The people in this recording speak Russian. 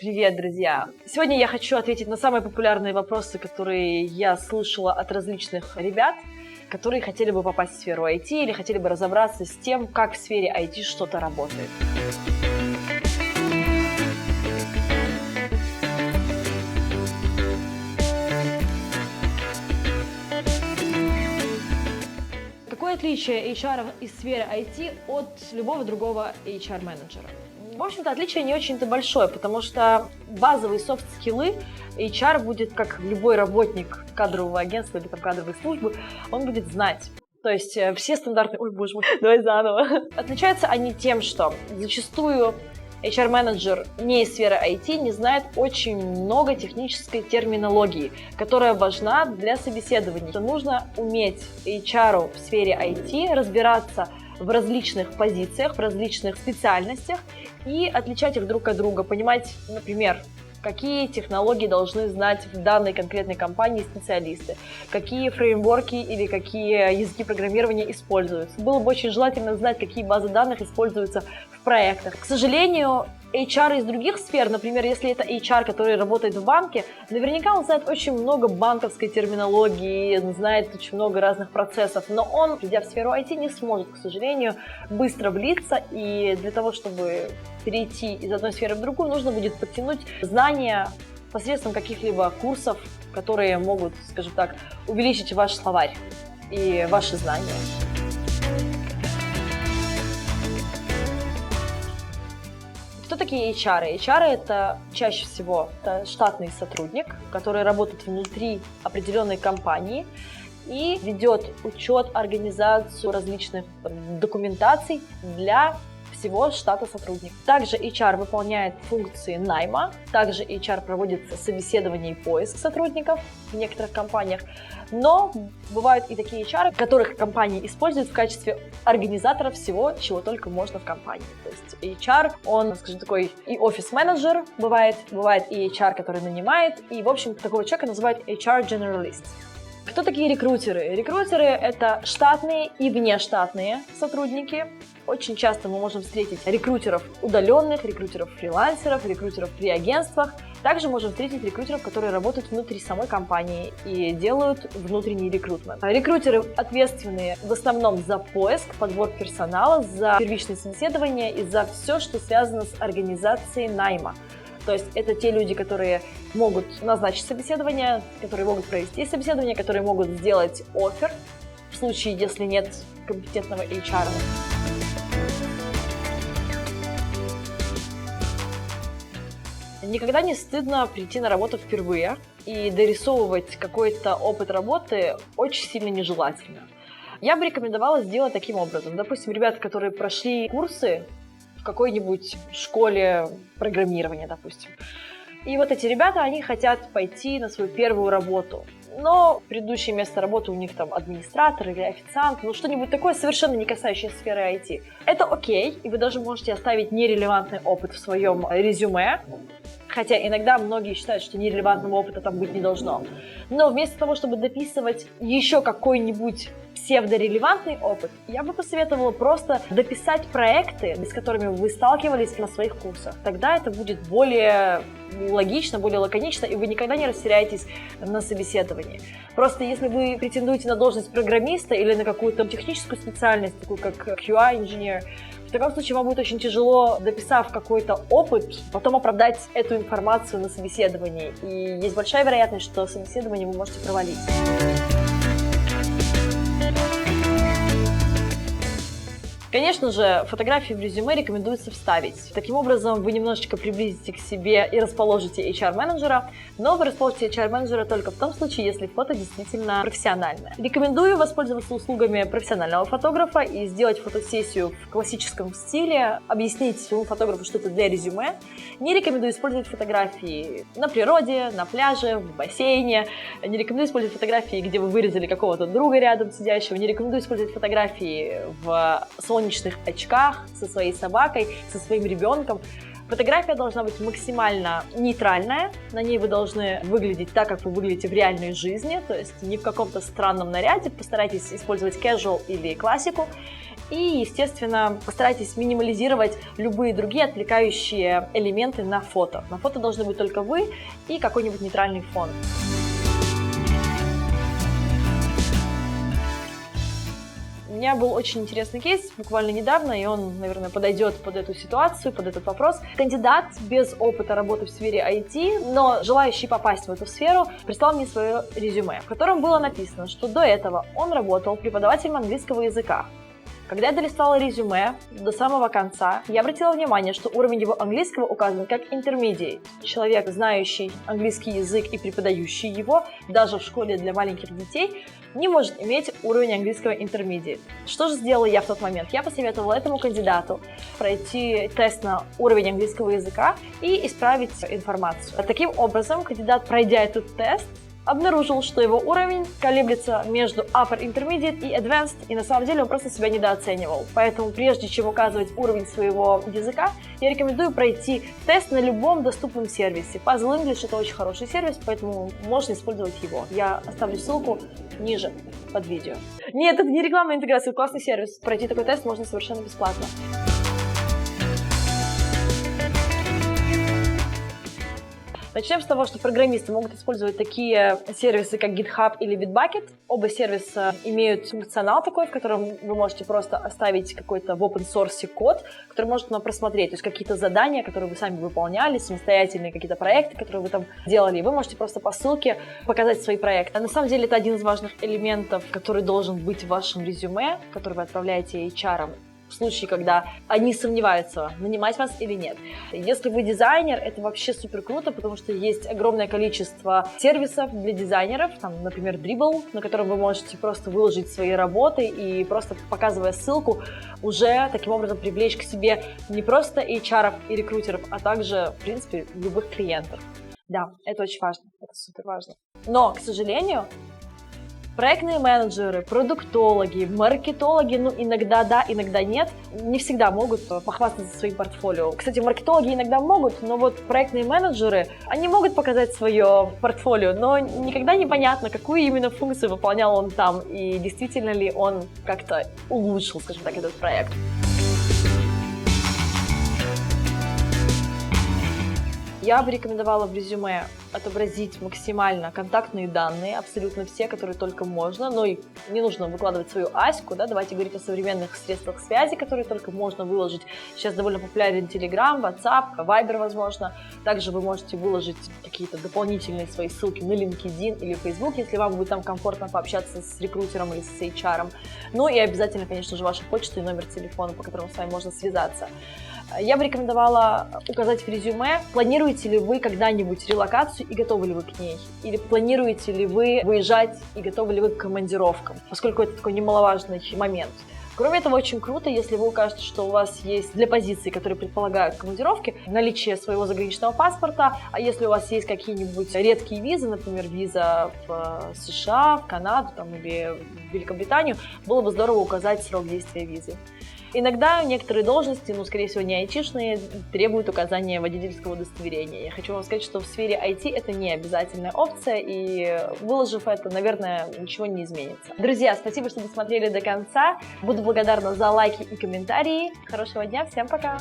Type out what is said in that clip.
Привет, друзья! Сегодня я хочу ответить на самые популярные вопросы, которые я слышала от различных ребят, которые хотели бы попасть в сферу IT или хотели бы разобраться с тем, как в сфере IT что-то работает. Какое отличие HR из сферы IT от любого другого HR-менеджера? В общем-то, отличие не очень-то большое, потому что базовые софт-скиллы HR будет, как любой работник кадрового агентства или там, кадровой службы, он будет знать. То есть все стандартные... Ой, боже мой, давай заново. Отличаются они тем, что зачастую HR-менеджер не из сферы IT не знает очень много технической терминологии, которая важна для собеседования. Нужно уметь HR в сфере IT разбираться в различных позициях, в различных специальностях и отличать их друг от друга, понимать, например, какие технологии должны знать в данной конкретной компании специалисты, какие фреймворки или какие языки программирования используются. Было бы очень желательно знать, какие базы данных используются в проектах. К сожалению, HR из других сфер, например, если это HR, который работает в банке, наверняка он знает очень много банковской терминологии, знает очень много разных процессов, но он, придя в сферу IT, не сможет, к сожалению, быстро влиться, и для того, чтобы перейти из одной сферы в другую, нужно будет подтянуть знания посредством каких-либо курсов, которые могут, скажем так, увеличить ваш словарь и ваши знания. Кто такие HR? HR – это чаще всего штатный сотрудник, который работает внутри определенной компании и ведет учет, организацию различных документаций для всего штата сотрудников. Также HR выполняет функции найма, также HR проводит собеседование и поиск сотрудников в некоторых компаниях, но бывают и такие HR, которых компании используют в качестве организатора всего, чего только можно в компании. То есть HR, он, скажем, такой и офис-менеджер бывает и HR, который нанимает, и, в общем, такого человека называют HR-generalist. Кто такие рекрутеры? Рекрутеры – это штатные и внештатные сотрудники. Очень часто мы можем встретить рекрутеров удаленных, рекрутеров-фрилансеров, рекрутеров при агентствах. Также можем встретить рекрутеров, которые работают внутри самой компании и делают внутренний рекрутмент. Рекрутеры ответственны в основном за поиск, подбор персонала, за первичное собеседование и за все, что связано с организацией найма. То есть это те люди, которые могут назначить собеседование, которые могут провести собеседование, которые могут сделать оффер в случае, если нет компетентного HR. Никогда не стыдно прийти на работу впервые, и дорисовывать какой-то опыт работы очень сильно нежелательно. Я бы рекомендовала сделать таким образом. Допустим, ребята, которые прошли курсы в какой-нибудь школе программирования, допустим. И вот эти ребята, они хотят пойти на свою первую работу. Но предыдущее место работы у них там администратор или официант, ну что-нибудь такое, совершенно не касающееся сферы IT. Это окей, и вы даже можете оставить нерелевантный опыт в своем резюме. Хотя иногда многие считают, что нерелевантного опыта там быть не должно. Но вместо того, чтобы дописывать еще какой-нибудь псевдорелевантный опыт, я бы посоветовала просто дописать проекты, с которыми вы сталкивались на своих курсах. Тогда это будет более логично, более лаконично, и вы никогда не растеряетесь на собеседовании. Просто если вы претендуете на должность программиста или на какую-то техническую специальность, такую как QA-инженер, в таком случае вам будет очень тяжело, дописав какой-то опыт, потом оправдать эту информацию на собеседовании. И есть большая вероятность, что собеседование вы можете провалить. Конечно же, фотографии в резюме рекомендуется вставить. Таким образом, вы немножечко приблизите к себе и расположите HR-менеджера, но вы расположите HR-менеджера только в том случае, если фото действительно профессиональное. Рекомендую воспользоваться услугами профессионального фотографа и сделать фотосессию в классическом стиле, объяснить своему фотографу, что это для резюме. Не рекомендую использовать фотографии на природе, на пляже, в бассейне. Не рекомендую использовать фотографии, где вы вырезали какого-то друга рядом сидящего. Не рекомендую использовать фотографии в солнечных очках, со своей собакой, со своим ребенком. Фотография должна быть максимально нейтральная, на ней вы должны выглядеть так, как вы выглядите в реальной жизни, то есть не в каком-то странном наряде, постарайтесь использовать casual или классику. И, естественно, постарайтесь минимализировать любые другие отвлекающие элементы на фото. На фото должны быть только вы и какой-нибудь нейтральный фон. У меня был очень интересный кейс буквально недавно, и он, наверное, подойдет под эту ситуацию, под этот вопрос. Кандидат без опыта работы в сфере IT, но желающий попасть в эту сферу, прислал мне свое резюме, в котором было написано, что до этого он работал преподавателем английского языка. Когда я долистала резюме до самого конца, я обратила внимание, что уровень его английского указан как intermediate. Человек, знающий английский язык и преподающий его, даже в школе для маленьких детей, не может иметь уровень английского intermediate. Что же сделала я в тот момент? Я посоветовала этому кандидату пройти тест на уровень английского языка и исправить информацию. Таким образом, кандидат, пройдя этот тест, обнаружил, что его уровень колеблется между Upper Intermediate и Advanced, и на самом деле он просто себя недооценивал. Поэтому прежде чем указывать уровень своего языка, я рекомендую пройти тест на любом доступном сервисе. Puzzle English — это очень хороший сервис, поэтому можно использовать его. Я оставлю ссылку ниже под видео. Нет, это не рекламная интеграция, это классный сервис. Пройти такой тест можно совершенно бесплатно. Начнем с того, что программисты могут использовать такие сервисы, как GitHub или Bitbucket. Оба сервиса имеют функционал такой, в котором вы можете просто оставить какой-то в open source код, который можно просмотреть. То есть какие-то задания, которые вы сами выполняли, самостоятельные какие-то проекты, которые вы там делали. И вы можете просто по ссылке показать свои проекты. А на самом деле это один из важных элементов, который должен быть в вашем резюме, который вы отправляете HR. В случае, когда они сомневаются, нанимать вас или нет. Если вы дизайнер, это вообще супер круто, потому что есть огромное количество сервисов для дизайнеров, там, например, Dribbble, на котором вы можете просто выложить свои работы и просто показывая ссылку, уже таким образом привлечь к себе не просто HR и рекрутеров, а также, в принципе, любых клиентов. Да, это очень важно, это супер важно. Но, к сожалению, проектные менеджеры, продуктологи, маркетологи, иногда да, иногда нет, не всегда могут похвастаться своим портфолио. Кстати, маркетологи иногда могут, но вот проектные менеджеры, они могут показать свое портфолио, но никогда не понятно, какую именно функцию выполнял он там, и действительно ли он как-то улучшил, скажем так, этот проект. Я бы рекомендовала в резюме отобразить максимально контактные данные, абсолютно все, которые только можно, но и не нужно выкладывать свою аську, да, давайте говорить о современных средствах связи, которые только можно выложить. Сейчас довольно популярен Telegram, WhatsApp, Viber, возможно. Также вы можете выложить какие-то дополнительные свои ссылки на LinkedIn или Facebook, если вам будет там комфортно пообщаться с рекрутером или с HR. Ну и обязательно, конечно же, ваша почта и номер телефона, по которому с вами можно связаться. Я бы рекомендовала указать в резюме, планируете ли вы когда-нибудь релокацию и готовы ли вы к ней, или планируете ли вы выезжать и готовы ли вы к командировкам, поскольку это такой немаловажный момент. Кроме этого, очень круто, если вы укажете, что у вас есть для позиций, которые предполагают командировки, наличие своего заграничного паспорта, а если у вас есть какие-нибудь редкие визы, например, виза в США, в Канаду там, или в Великобританию, было бы здорово указать срок действия визы. Иногда некоторые должности, скорее всего, не айтишные, требуют указания водительского удостоверения. Я хочу вам сказать, что в сфере IT это не обязательная опция, и выложив это, наверное, ничего не изменится. Друзья, спасибо, что досмотрели до конца. Буду благодарна за лайки и комментарии. Хорошего дня, всем пока!